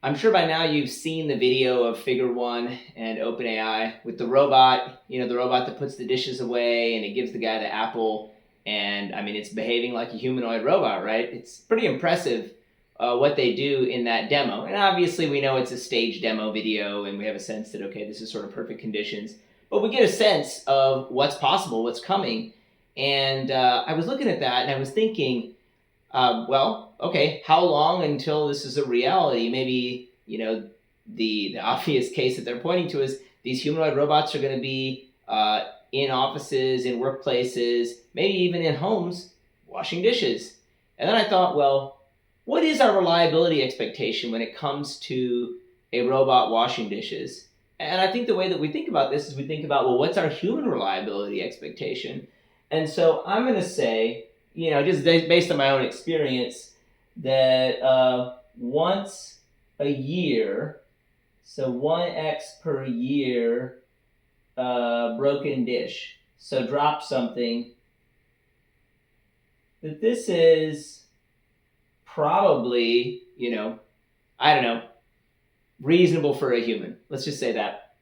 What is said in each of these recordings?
I'm sure by now you've seen the video of Figure One and OpenAI with the robot, the robot that puts the dishes away and it gives the guy the apple. And I mean, it's behaving like a humanoid robot, right? It's pretty impressive what they do in that demo. And obviously, we know it's a stage demo video and we have a sense that, okay, this is sort of perfect conditions. But we get a sense of what's possible, what's coming. And I was looking at that and I was thinking, well, okay, how long until this is a reality? Maybe, the obvious case that they're pointing to is these humanoid robots are going to be in offices, in workplaces, maybe even in homes, washing dishes. And then I thought, well, what is our reliability expectation when it comes to a robot washing dishes? And I think the way that we think about this is we think about, well, what's our human reliability expectation? And so I'm going to say, just based on my own experience, that once a year, so 1x per year, broken dish. So drop something. That this is probably, I don't know, reasonable for a human. Let's just say that.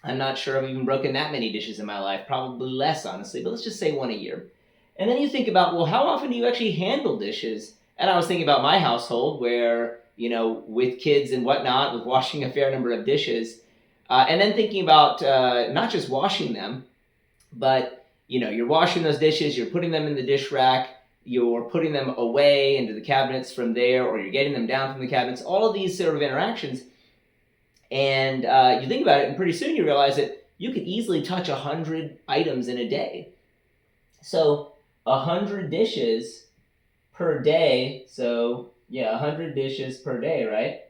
I'm not sure I've even broken that many dishes in my life. Probably less, honestly, but let's just say one a year. And then you think about, well, how often do you actually handle dishes? And I was thinking about my household where, with kids and whatnot, with washing a fair number of dishes. And then thinking about not just washing them, but, you're washing those dishes, you're putting them in the dish rack, you're putting them away into the cabinets from there, or you're getting them down from the cabinets, all of these sort of interactions. And you think about it, and pretty soon you realize that you could easily touch 100 items in a day. So 100 dishes per day. So, 100 dishes per day, right?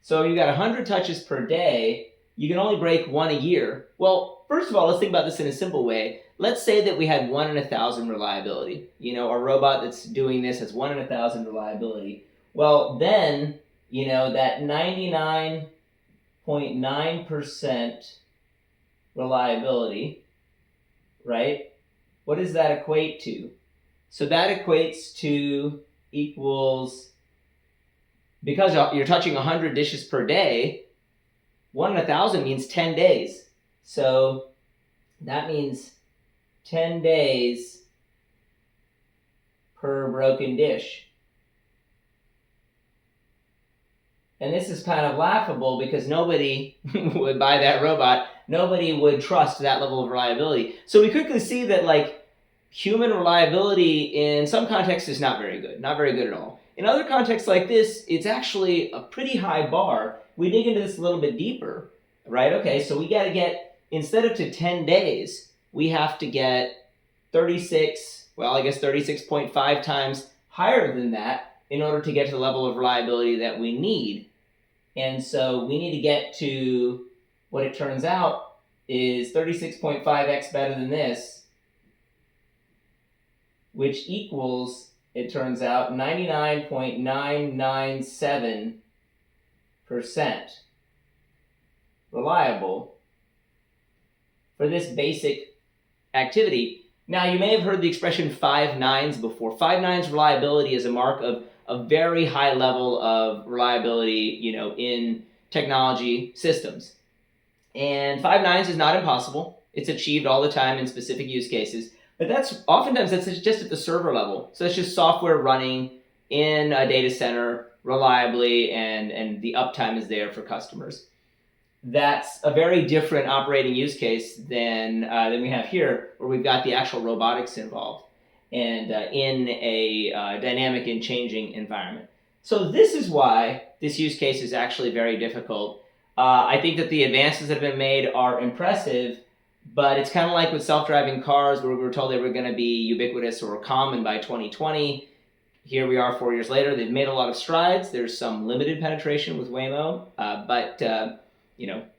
So you got 100 touches per day. You can only break one a year. Well, first of all, let's think about this in a simple way. Let's say that we had 1 in 1,000 reliability. Our robot that's doing this has 1 in 1,000 reliability. Well, then, that 99.9% reliability, right? What does that equate to? So that equates to equals, because you're touching 100 dishes per day, 1 in 1,000 means 10 days. So that means 10 days per broken dish. And this is kind of laughable because nobody would buy that robot. Nobody would trust that level of reliability. So we quickly see that, human reliability in some contexts is not very good. Not very good at all. In other contexts like this, it's actually a pretty high bar. We dig into this a little bit deeper, right? Okay, so we got to get, instead of to 10 days, we have to get 36.5 times higher than that in order to get to the level of reliability that we need. And so we need to get to what it turns out is 36.5x better than this, which equals, it turns out, 99.997% reliable for this basic activity. Now, you may have heard the expression 5 nines before. 5 nines reliability is a mark of a very high level of reliability, in technology systems. And 5 nines is not impossible. It's achieved all the time in specific use cases. But that's just at the server level. So it's just software running in a data center reliably, and the uptime is there for customers. That's a very different operating use case than we have here, where we've got the actual robotics involved and in a dynamic and changing environment. So this is why this use case is actually very difficult. I think that the advances that have been made are impressive, but it's kind of like with self-driving cars, where we were told they were going to be ubiquitous or common by 2020. Here we are 4 years later. They've made a lot of strides. There's some limited penetration with Waymo, but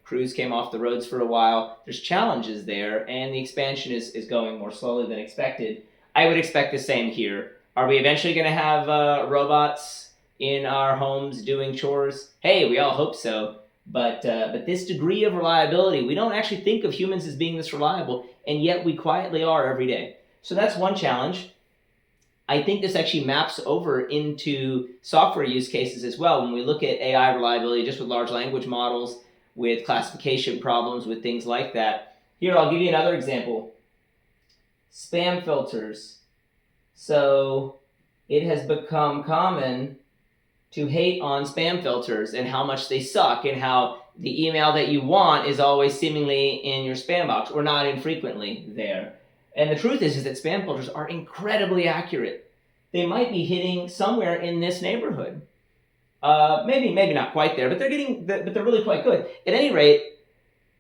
Cruise came off the roads for a while. There's challenges there, and the expansion is going more slowly than expected. I would expect the same here. Are we eventually going to have robots in our homes doing chores? Hey, we all hope so. But this degree of reliability, we don't actually think of humans as being this reliable, and yet we quietly are every day. So that's one challenge. I think this actually maps over into software use cases as well. When we look at AI reliability just with large language models, with classification problems, with things like that. Here, I'll give you another example. Spam filters. So it has become common to hate on spam filters and how much they suck and how the email that you want is always seemingly in your spam box or not infrequently there. And the truth is that spam filters are incredibly accurate. They might be hitting somewhere in this neighborhood. Maybe not quite there, but they're really quite good. At any rate,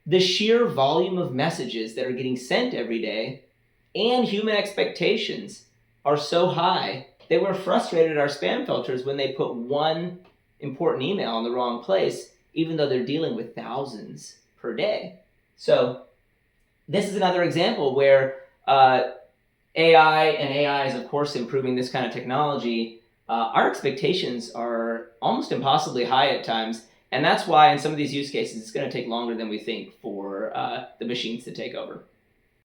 the sheer volume of messages that are getting sent every day and human expectations are so high that we're frustrated at our spam filters when they put one important email in the wrong place, even though they're dealing with thousands per day. So this is another example where AI is, of course, improving this kind of technology. Our expectations are almost impossibly high at times. And that's why in some of these use cases, it's going to take longer than we think for the machines to take over.